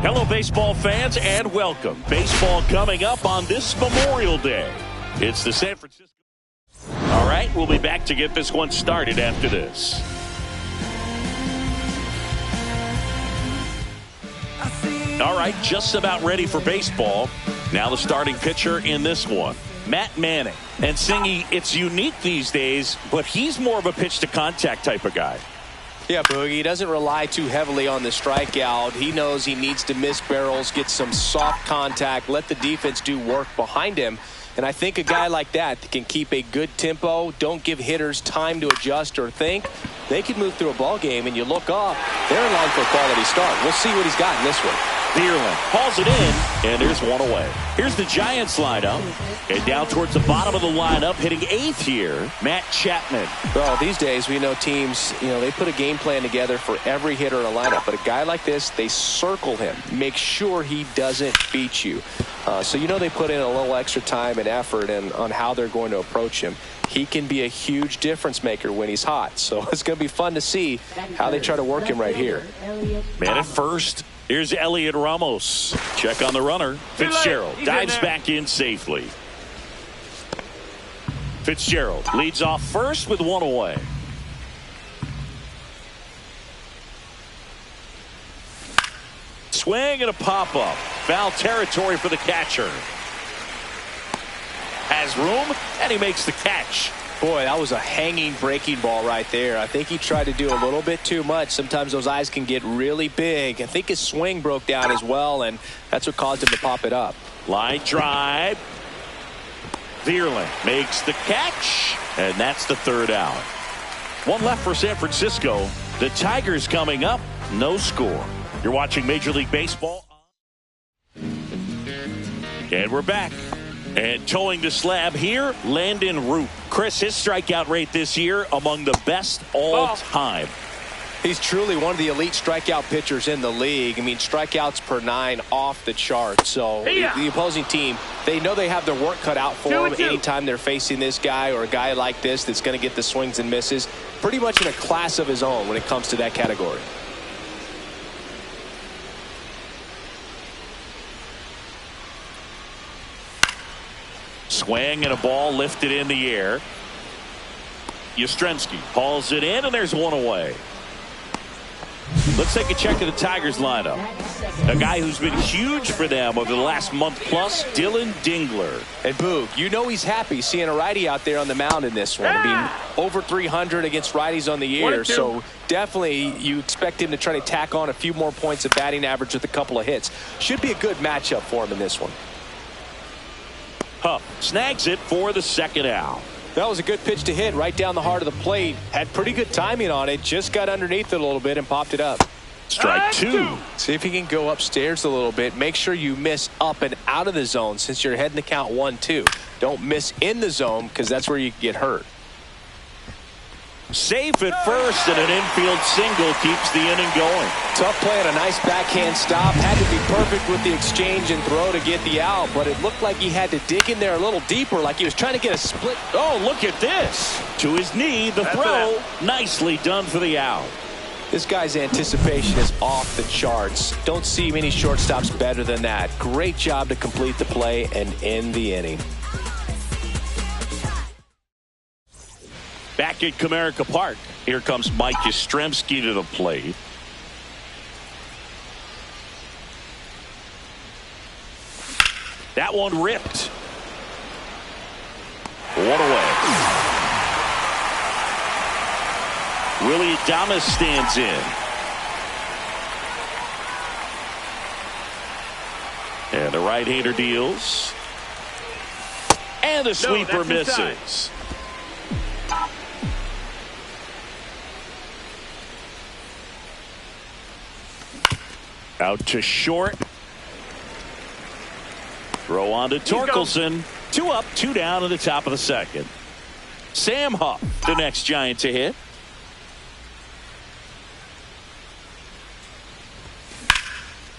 Hello, baseball fans, and welcome. Baseball coming up on this Memorial Day. It's the San Francisco. All right, we'll be back to get this one started after this. All right, just about ready for baseball. Now the starting pitcher in this one, Matt Manning. And Singy, it's unique these days, but he's more of a pitch-to-contact type of guy. Yeah, Boogie, he doesn't rely too heavily on the strikeout. He knows he needs to miss barrels, get some soft contact, let the defense do work behind him. And I think a guy like that can keep a good tempo, don't give hitters time to adjust or think. They could move through a ball game, and you look up, they're in line for a quality start. We'll see what he's got in this one. Bierlin hauls it in, and there's one away. Here's the Giants lineup. And down towards the bottom of the lineup, hitting eighth here, Matt Chapman. Well, these days we know teams, they put a game plan together for every hitter in a lineup. But a guy like this, they circle him, make sure he doesn't beat you. So they put in a little extra time and effort on how they're going to approach him. He can be a huge difference maker when he's hot. So it's going to be fun to see how they try to work him right here. Man at first. Here's Elliot Ramos. Check on the runner. Fitzgerald dives back in safely. Fitzgerald leads off first with one away. Swing and a pop-up. Foul territory for the catcher. Has room, and he makes the catch. Boy, that was a hanging breaking ball right there. I think he tried to do a little bit too much. Sometimes those eyes can get really big. I think his swing broke down as well, and that's what caused him to pop it up. Line drive. Bierlin makes the catch, and that's the third out. One left for San Francisco. The Tigers coming up, no score. You're watching Major League Baseball. And we're back. And towing the slab here, Landon Root. Chris, his strikeout rate this year among the best all time. He's truly one of the elite strikeout pitchers in the league. I mean, strikeouts per 9 off the chart. So the opposing team, they know they have their work cut out for them anytime they're facing this guy or a guy like this that's going to get the swings and misses. Pretty much in a class of his own when it comes to that category. Swing and a ball lifted in the air. Yastrzemski hauls it in, and there's one away. Let's take a check of the Tigers lineup. A guy who's been huge for them over the last month plus, Dylan Dingler. And Boog, he's happy seeing a righty out there on the mound in this one. I mean, over 300 against righties on the year, so definitely you expect him to try to tack on a few more points of batting average with a couple of hits. Should be a good matchup for him in this one. Huff snags it for the second out. That was a good pitch to hit right down the heart of the plate. Had pretty good timing on it. Just got underneath it a little bit and popped it up. Strike two. See if he can go upstairs a little bit. Make sure you miss up and out of the zone since you're heading to count 1-2. Don't miss in the zone because that's where you get hurt. Safe at first, and an infield single keeps the inning going. Tough play and a nice backhand stop. Had to be perfect with the exchange and throw to get the out, but it looked like he had to dig in there a little deeper, like he was trying to get a split. Oh, look at this. To his knee, the throw. Nicely done for the out. This guy's anticipation is off the charts. Don't see many shortstops better than that. Great job to complete the play and end the inning. Back at Comerica Park, here comes Mike Yastrzemski to the plate. that one ripped. One away. Willie Adames stands in. And the right-hander deals. And the sweeper misses. Out to short. Throw on to Torkelson. 2 up, 2 down in the top of the second. Sam Huff, the next Giant to hit.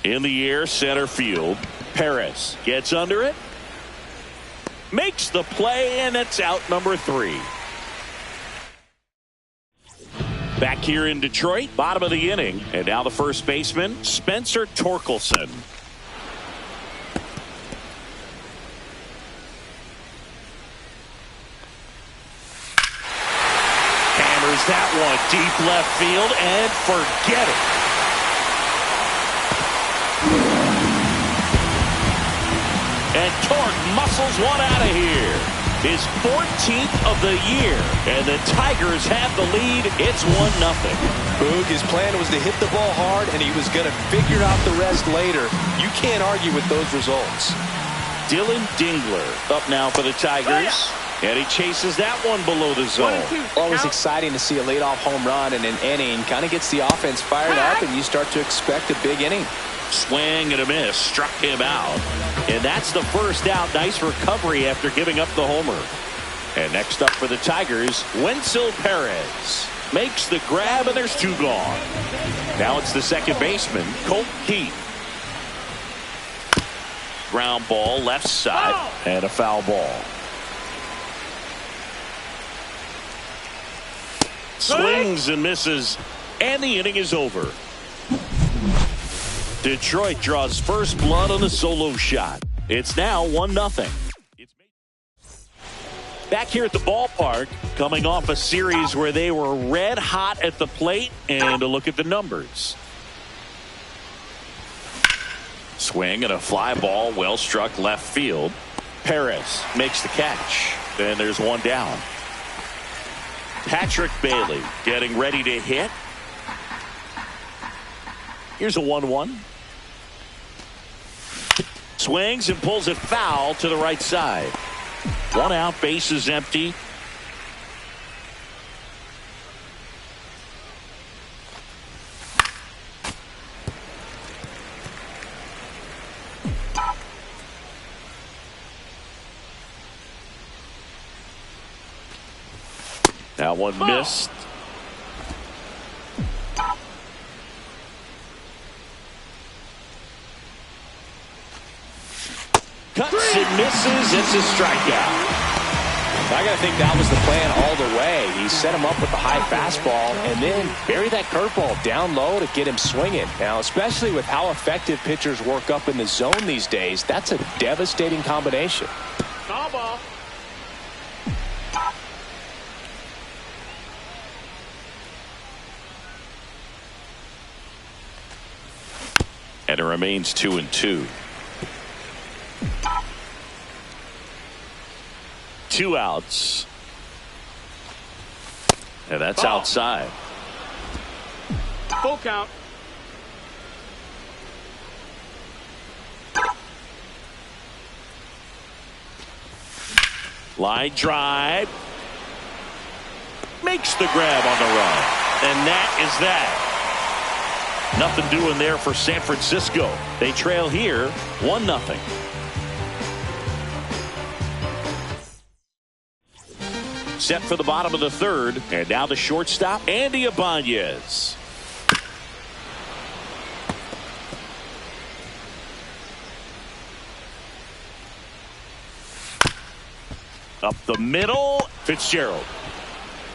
In the air, center field. Perez gets under it. Makes the play, and it's out number 3. Back here in Detroit, bottom of the inning. And now the first baseman, Spencer Torkelson. Hammers that one deep left field, and forget it. And Torque muscles one out of here. His 14th of the year. And the Tigers have the lead. It's 1-0. Boog, his plan was to hit the ball hard, and he was going to figure out the rest later. You can't argue with those results. Dylan Dingler up now for the Tigers. And he chases that one below the zone. Always exciting to see a leadoff home run in an inning. Kind of gets the offense fired up, and you start to expect a big inning. Swing and a miss. Struck him out. And that's the first out. Nice recovery after giving up the homer. And next up for the Tigers, Wenzel Perez makes the grab, and there's 2 gone. Now it's the second baseman, Colt Keith. Ground ball left side, and a foul ball. Swings and misses, and the inning is over. Detroit draws first blood on the solo shot. It's now 1-0. Back here at the ballpark, coming off a series where they were red hot at the plate, and a look at the numbers. Swing and a fly ball, well struck left field. Perez makes the catch, and there's 1 down. Patrick Bailey getting ready to hit. Here's a 1-1. Swings and pulls it foul to the right side. 1 out, base is empty. That one missed. Cuts and misses. It's a strikeout. I got to think that was the plan all the way. He set him up with the high fastball and then buried that curveball down low to get him swinging. Now, especially with how effective pitchers work up in the zone these days, that's a devastating combination. Foul ball. And it remains 2-2. 2 outs. And that's outside. Full count. Line drive. Makes the grab on the run. And that is that. Nothing doing there for San Francisco. They trail here 1-0. Set for the bottom of the third. And now the shortstop, Andy Ibanez. Up the middle, Fitzgerald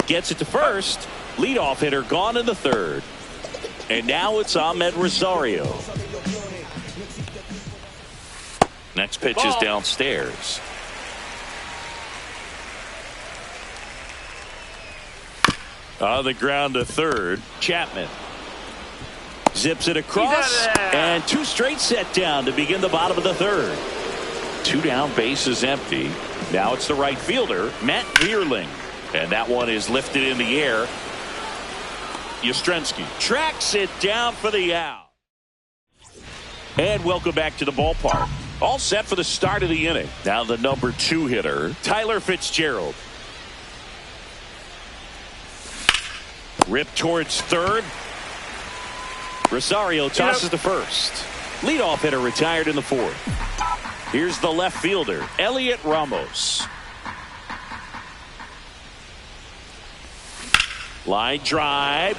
gets it to first. Leadoff hitter gone in the third. And now it's Ahmed Rosario. Next pitch is downstairs. On the ground to third. Chapman zips it across, and 2 straight set down to begin the bottom of the third. 2 down, bases empty. Now it's the right fielder, Matt Vierling. And that one is lifted in the air. Yastrzemski tracks it down for the out. And welcome back to the ballpark. All set for the start of the inning. Now the number 2 hitter, Tyler Fitzgerald. Ripped towards third. Rosario tosses to first. Leadoff hitter retired in the 4th. Here's the left fielder, Elliot Ramos. Line drive.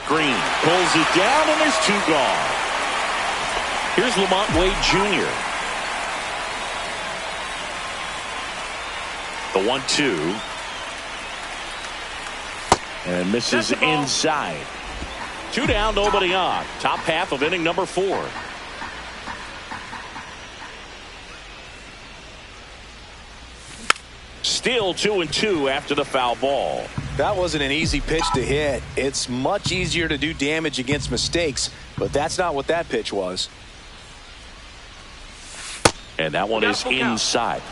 Green pulls it down, and there's 2 gone. Here's Lamont Wade Jr. The 1-2. And misses inside. 2 down, nobody on. Top half of inning number 4. Still 2-2 after the foul ball. That wasn't an easy pitch to hit. It's much easier to do damage against mistakes, but that's not what that pitch was. And that one is inside.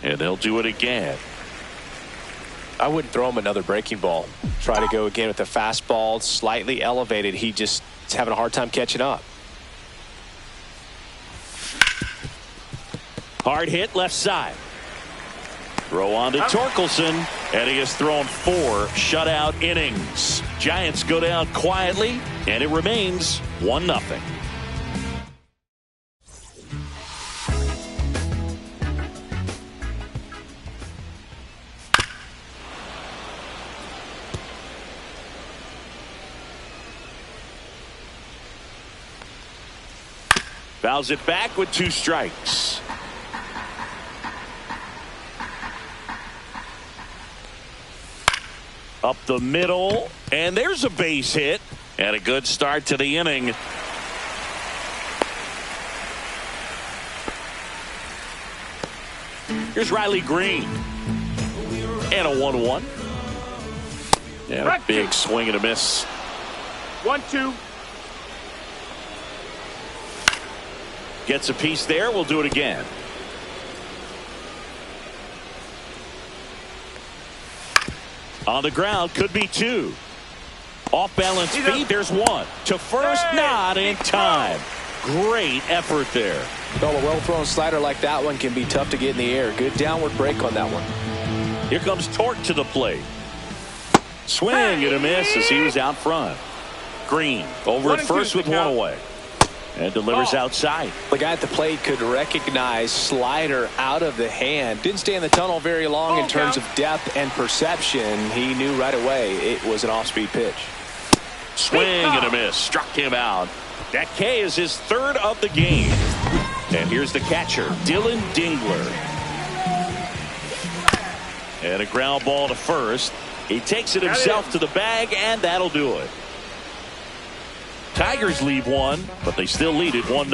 And they'll do it again. I wouldn't throw him another breaking ball. Try to go again with the fastball, slightly elevated. He just is having a hard time catching up. Hard hit left side. Throw on to Torkelson, and he has thrown 4 shutout innings. Giants go down quietly, and it remains 1-0. Fouls it back with 2 strikes. Up the middle, and there's a base hit, and a good start to the inning. Here's Riley Green, and a 1-1. And a big swing and a miss. 1-2. Gets a piece there. We'll do it again. On the ground, could be 2. Off balance feet, there's 1. To first, not in time. Great effort there. Well, a well-thrown slider like that one can be tough to get in the air. Good downward break on that one. Here comes Torque to the plate. Swing and a miss as he was out front. Green over at first with 1 away. And delivers outside. The guy at the plate could recognize slider out of the hand. Didn't stay in the tunnel very long in terms of depth and perception. He knew right away it was an off-speed pitch. Swing and a miss. Struck him out. That K is his 3rd of the game. And here's the catcher, Dylan Dingler. And a ground ball to first. He takes it himself to the bag, and that'll do it. Tigers leave 1, but they still lead it 1-0.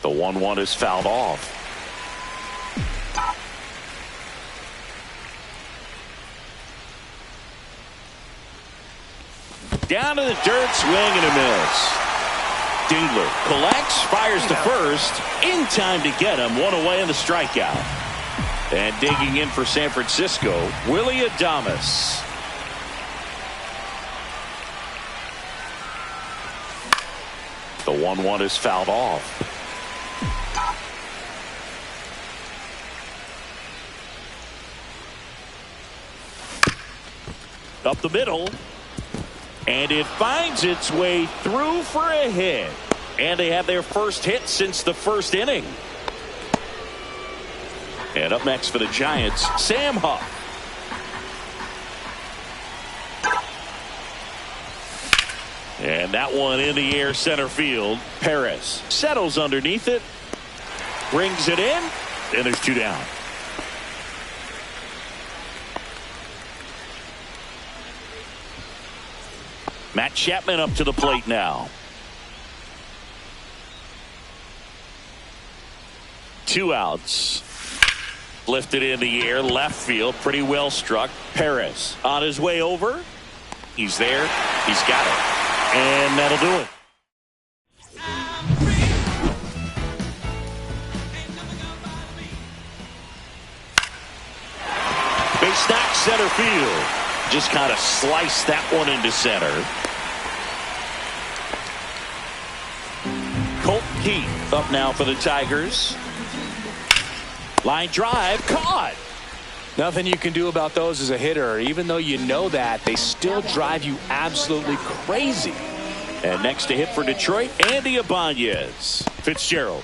The 1-1 is fouled off. Down to the dirt, swing and a miss. Dingler collects, fires to first, in time to get him. 1 away in the strikeout. And digging in for San Francisco, Willy Adames. The 1-1 is fouled off. Up the middle. And it finds its way through for a hit. And they have their first hit since the first inning. And up next for the Giants, Sam Huff. And that one in the air center field. Perez settles underneath it. Brings it in. and there's 2 down. Matt Chapman up to the plate now. 2 outs. Lifted in the air, left field, pretty well struck. Perez on his way over. He's there. He's got it. And that'll do it. Base knock center field. Just kind of sliced that one into center. Colton Keith up now for the Tigers. Line drive, caught. Nothing you can do about those as a hitter. Even though you know that, they still drive you absolutely crazy. And next to hit for Detroit, Andy Ibanez. Fitzgerald.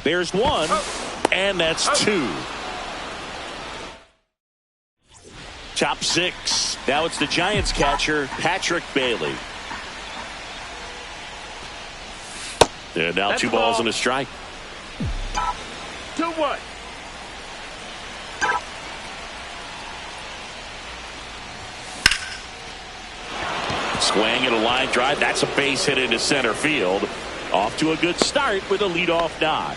There's 1, and that's 2. Top 6. Now it's the Giants catcher, Patrick Bailey. And now 2 balls and a strike. 2-1. Swing and a line drive. That's a base hit into center field. Off to a good start with a leadoff knock.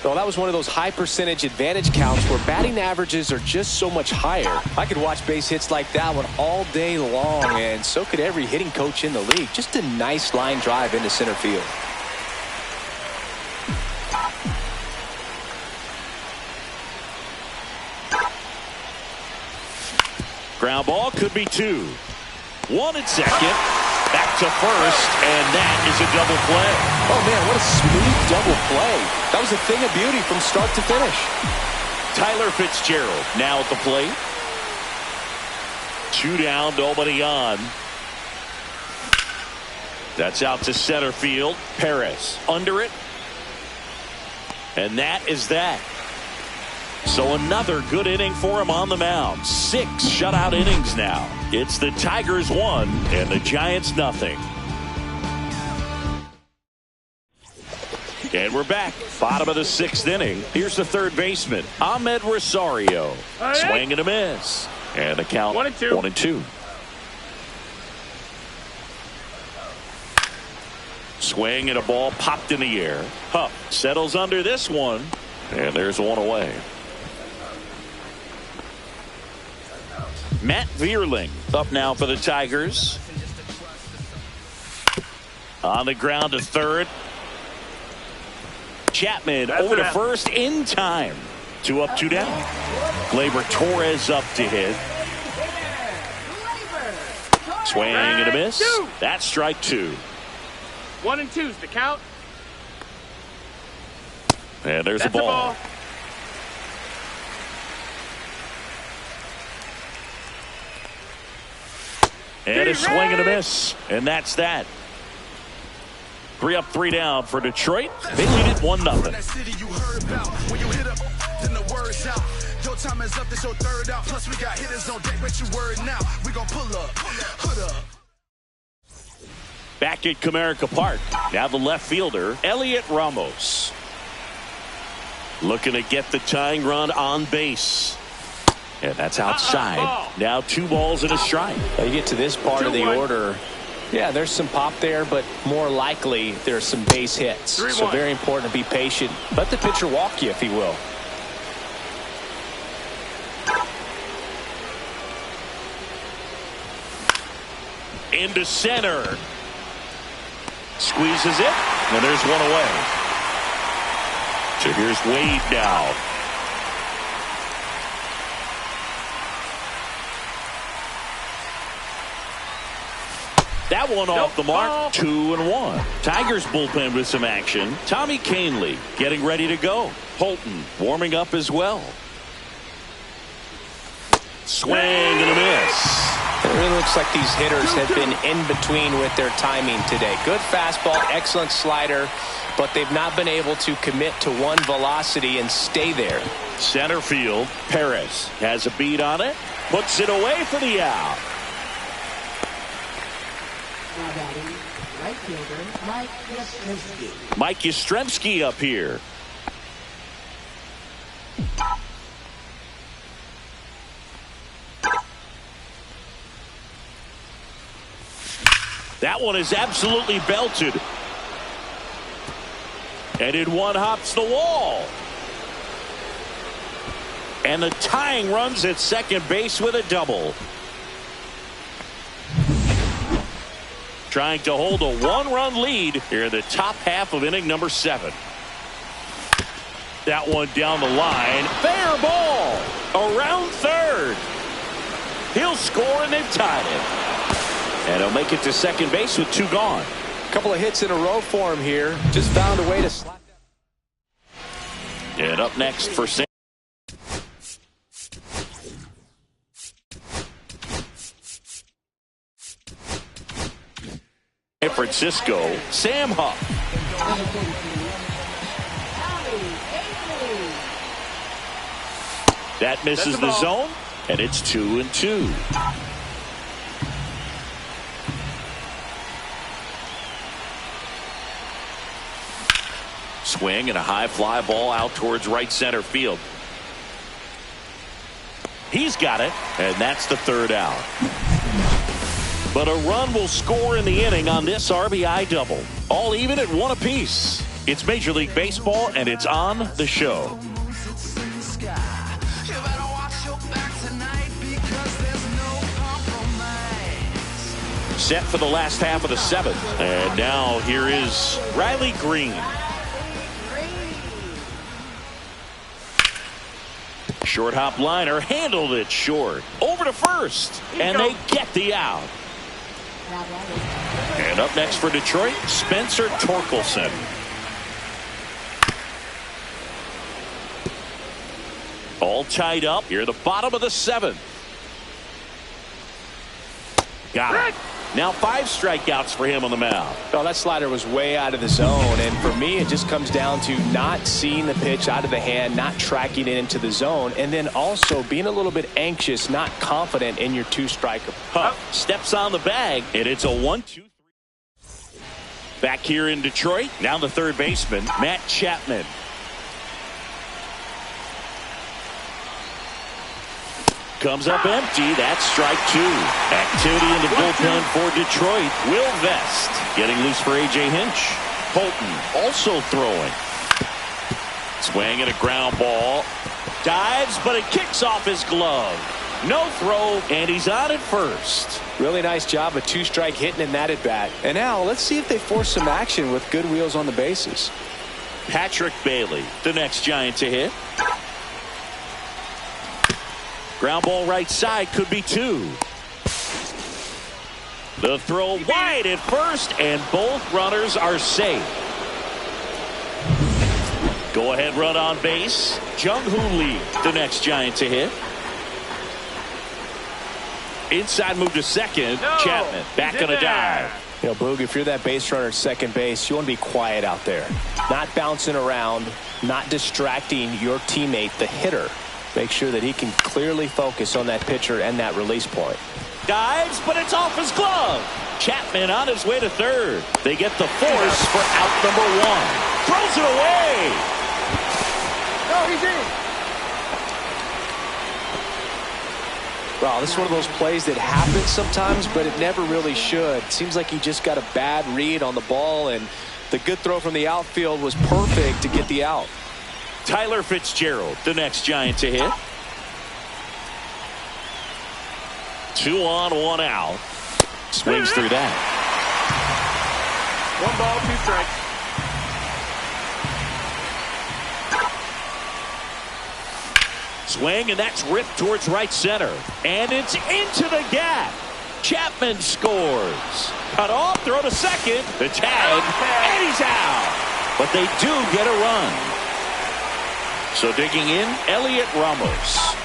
Well, that was one of those high percentage advantage counts where batting averages are just so much higher. I could watch base hits like that one all day long, and so could every hitting coach in the league. Just a nice line drive into center field. Ground ball could be 2. 1 at second. Back to first, and that is a double play. Oh, man, what a smooth double play. That was a thing of beauty from start to finish. Tyler Fitzgerald now at the plate. 2 down, nobody on. That's out to center field. Perez under it. And that is that. So another good inning for him on the mound. 6 shutout innings now. It's the Tigers 1 and the Giants nothing. And we're back. Bottom of the 6th inning. Here's the third baseman, Ahmed Rosario. Swing and a miss. And the count 1-2. 1-2. Swing and a ball popped in the air. Huff settles under this one. And there's 1 away. Matt Vierling up now for the Tigers. On the ground to third. Chapman over to first in time. 2 up, 2 down. Gleyber Torres up to hit. Swing and a miss. That's strike 2. 1-2's the count. And there's a ball. And a swing and a miss. And that's that. 3 up, 3 down for Detroit. They lead it 1-0. Your time is up, this your third out. Plus we got hitters on deck, but you worried now. We gon' pull up, hood up. Back at Comerica Park. Now the left fielder, Elliot Ramos. Looking to get the tying run on base. And that's outside. Now 2 balls and a strike. You get to this part of the order. Yeah, there's some pop there, but more likely there's some base hits. So very important to be patient. Let the pitcher walk you, if he will. Into center. Squeezes it. And there's 1 away. So here's Wade now. That one off the mark. 2-1. Tigers bullpen with some action. Tommy Kahnle getting ready to go. Holton warming up as well. Swing and a miss. It really looks like these hitters have been in between with their timing today. Good fastball, excellent slider, but they've not been able to commit to one velocity and stay there. Center field, Perez has a beat on it, puts it away for the out. Right fielder, Mike Yastrzemski. Mike Yastrzemski up here. That one is absolutely belted. And in one hops the wall. And the tying runs at second base with a double. Trying to hold a one-run lead here in the top half of inning number 7. That one down the line. Fair ball. Around third. He'll score, and they've tied it. And he'll make it to second base with 2 gone. A couple of hits in a row for him here. Just found a way to slap down. And up next for San Francisco, Sam Huff. That misses the zone, and it's 2-2. Swing and a high fly ball out towards right center field. He's got it, and that's the 3rd out. But a run will score in the inning on this RBI double. All even at 1 apiece. It's Major League Baseball, and it's on the show. Set for the last half of the 7th. And now here is Riley Green. Short hop liner, handled it short. Over to first, and they get the out. And up next for Detroit, Spencer Torkelson. All tied up here at the bottom of the 7th. Got it. Now 5 strikeouts for him on the mound. Oh, that slider was way out of the zone, and for me it just comes down to not seeing the pitch out of the hand, not tracking it into the zone, and then also being a little bit anxious, not confident in your 2-striker. Steps on the bag, and it's a 1-2-3. Back here in Detroit, now the 3rd baseman, Matt Chapman. Comes up empty. That's strike 2. Activity in the bullpen for Detroit. Will Vest getting loose for A.J. Hinch. Holton also throwing. Swing and a ground ball. Dives, but it kicks off his glove. No throw, and he's on at first. Really nice job of 2-strike hitting in that at bat. And now let's see if they force some action with good wheels on the bases. Patrick Bailey, the next Giant to hit. Ground ball right side, could be 2. The throw wide at first, and both runners are safe. Go ahead run on base. Jung-Hoo Lee, the next Giant to hit. Inside move to second. Chapman back on a dive. You know, Boog, if you're that base runner at second base, you want to be quiet out there. Not bouncing around, not distracting your teammate, the hitter. Make sure that he can clearly focus on that pitcher and that release point. Dives, but it's off his glove. Chapman on his way to 3rd. They get the force for out number 1. Throws it away. No, he's in. Well, this is one of those plays that happens sometimes, but it never really should. Seems like he just got a bad read on the ball, and the good throw from the outfield was perfect to get the out. Tyler Fitzgerald, the next Giant to hit. 2 on, 1 out. Swings through that. 1 ball, 2 strikes. Swing, and that's ripped towards right center. And it's into the gap. Chapman scores. Cut off, throw to second. The tag, and he's out. But they do get a run. So digging in, Elliot Ramos.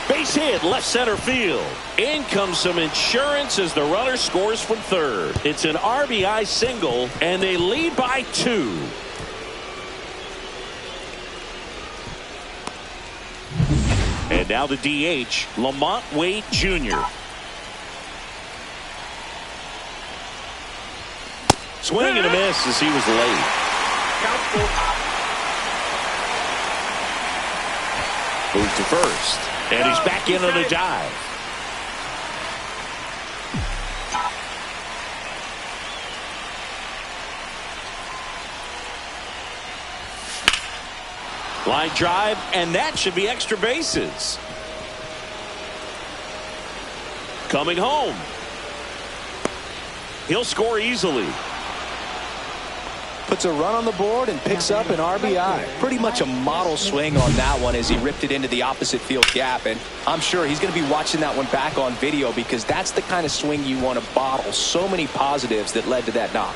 Base hit, left center field. In comes some insurance as the runner scores from 3rd. It's an RBI single, and they lead by 2. And now the DH, Lamont Wade Jr. Swing and a miss as he was late. Moves to first. And he's back in on a dive. Line drive, and that should be extra bases. Coming home. He'll score easily. Puts a run on the board and picks up an RBI. Pretty much a model swing on that one as he ripped it into the opposite field gap. And I'm sure he's going to be watching that one back on video because that's the kind of swing you want to bottle. So many positives that led to that knock.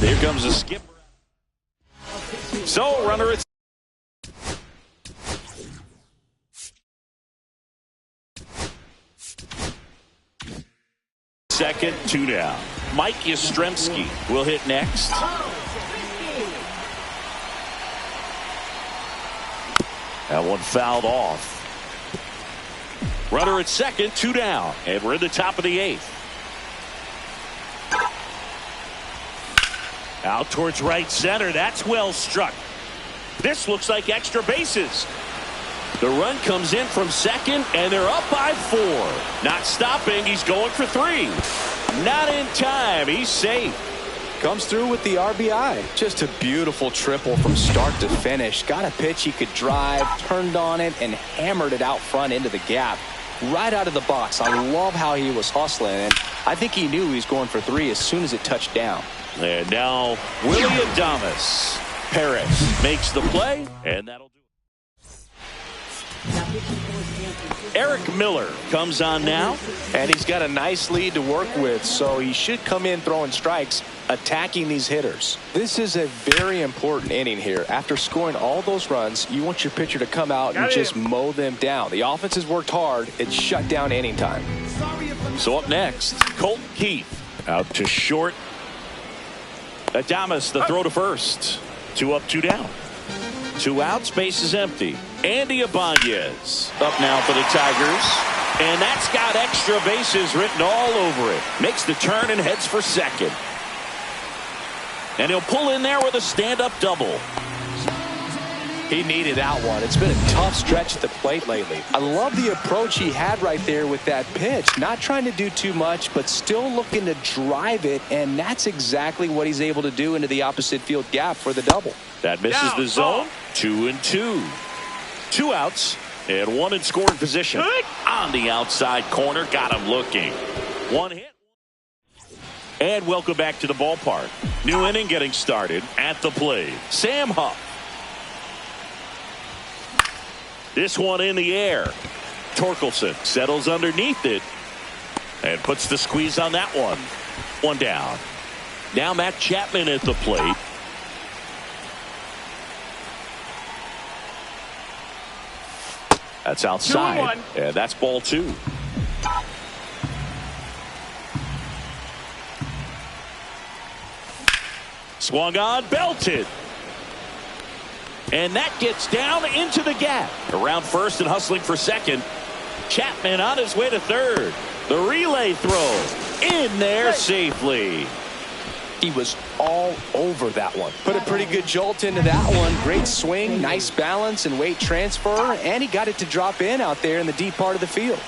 Here comes a skip. So, runner at second, 2 down. Mike Yastrzemski will hit next. That one fouled off. Runner at second, 2 down. And we're in the top of the 8th. Out towards right center. That's well struck. This looks like extra bases. The run comes in from second, and they're up by 4. Not stopping. He's going for 3. Not in time. He's safe. Comes through with the RBI. Just a beautiful triple from start to finish. Got a pitch he could drive, turned on it, and hammered it out front into the gap. Right out of the box. I love how he was hustling, and I think he knew he was going for 3 as soon as it touched down. And now Willy Adames. Perez makes the play, and that'll do it. Eric Miller comes on now. And he's got a nice lead to work with, so he should come in throwing strikes, attacking these hitters. This is a very important inning here. After scoring all those runs, you want your pitcher to come out and just mow them down. The offense has worked hard. It's shut down inning time. So up next, Colt Keith out to short. Adames the throw to first. 2 up, 2 down. 2 outs, base is empty. Andy Ibanez up now for the Tigers. And that's got extra bases written all over it. Makes the turn and heads for second. And he'll pull in there with a stand-up double. He needed that one. It's been a tough stretch at the plate lately. I love the approach he had right there with that pitch. Not trying to do too much, but still looking to drive it, and that's exactly what he's able to do into the opposite field gap for the double. That misses the zone. 2-2. 2 outs and 1 in scoring position. On the outside corner, got him looking. 1 hit. And welcome back to the ballpark. New inning getting started at the plate. Sam Huff. This one in the air. Torkelson settles underneath it and puts the squeeze on that one. 1 down. Now Matt Chapman at the plate. That's outside. And that's ball 2. Swung on, belted. And that gets down into the gap. Around first and hustling for second. Chapman on his way to third. The relay throw in there safely. He was all over that one. Put a pretty good jolt into that one. Great swing, nice balance and weight transfer. And he got it to drop in out there in the deep part of the field.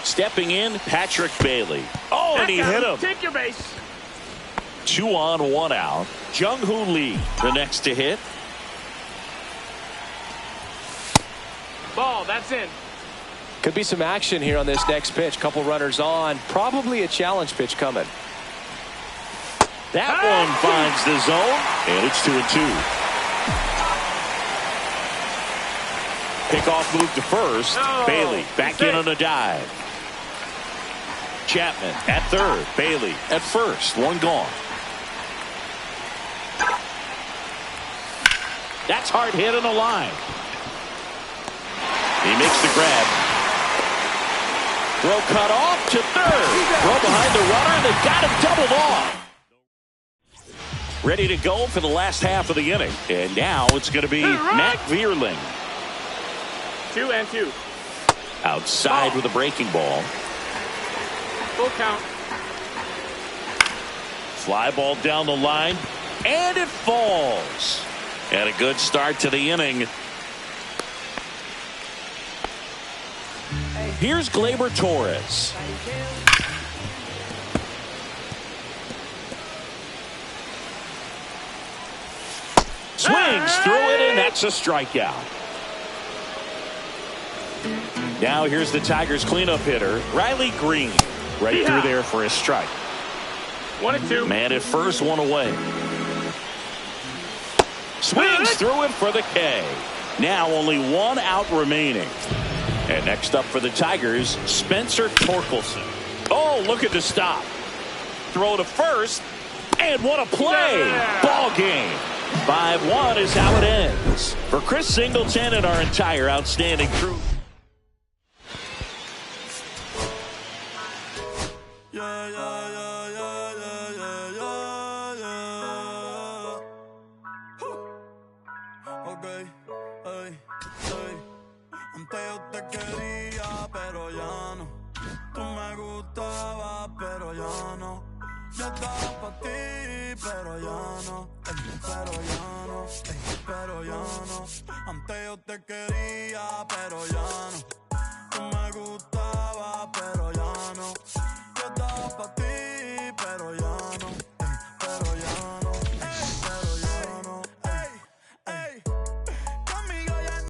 Stepping in, Patrick Bailey. Oh, and he hit him. Take your base. 2 on, 1 out. Jung-Hoo Lee, the next to hit. Ball, that's in. Could be some action here on this next pitch. Couple runners on. Probably a challenge pitch coming. That one finds the zone, and it's 2-2. Pickoff move to first. Bailey back in on a dive. Chapman at third. Bailey at first. 1 gone. That's hard hit on the line. He makes the grab. Throw cut off to third. Throw behind the runner, and they've got him doubled off. Ready to go for the last half of the inning. And now it's going to be Matt Vierling. 2-2. Outside with a breaking ball. Full count. Fly ball down the line, and it falls. And a good start to the inning. Here's Gleyber Torres. Swings through it, and that's a strikeout. Now here's the Tigers cleanup hitter, Riley Green. Right through there for a strike. 1-2. Man at first, one away. Swings through it for the K. Now only one out remaining. And next up for the Tigers, Spencer Torkelson. Oh, look at the stop. Throw to first. And what a play. Yeah. Ball game. 5-1 is how it ends. For Chris Singleton and our entire outstanding crew. Antes yo te quería, pero ya no. Tú me gustabas, pero ya no. Yo estaba pa' ti, pero ya no. Pero ya no, pero ya no. Antes yo te quería, pero ya no. Tú me gustabas.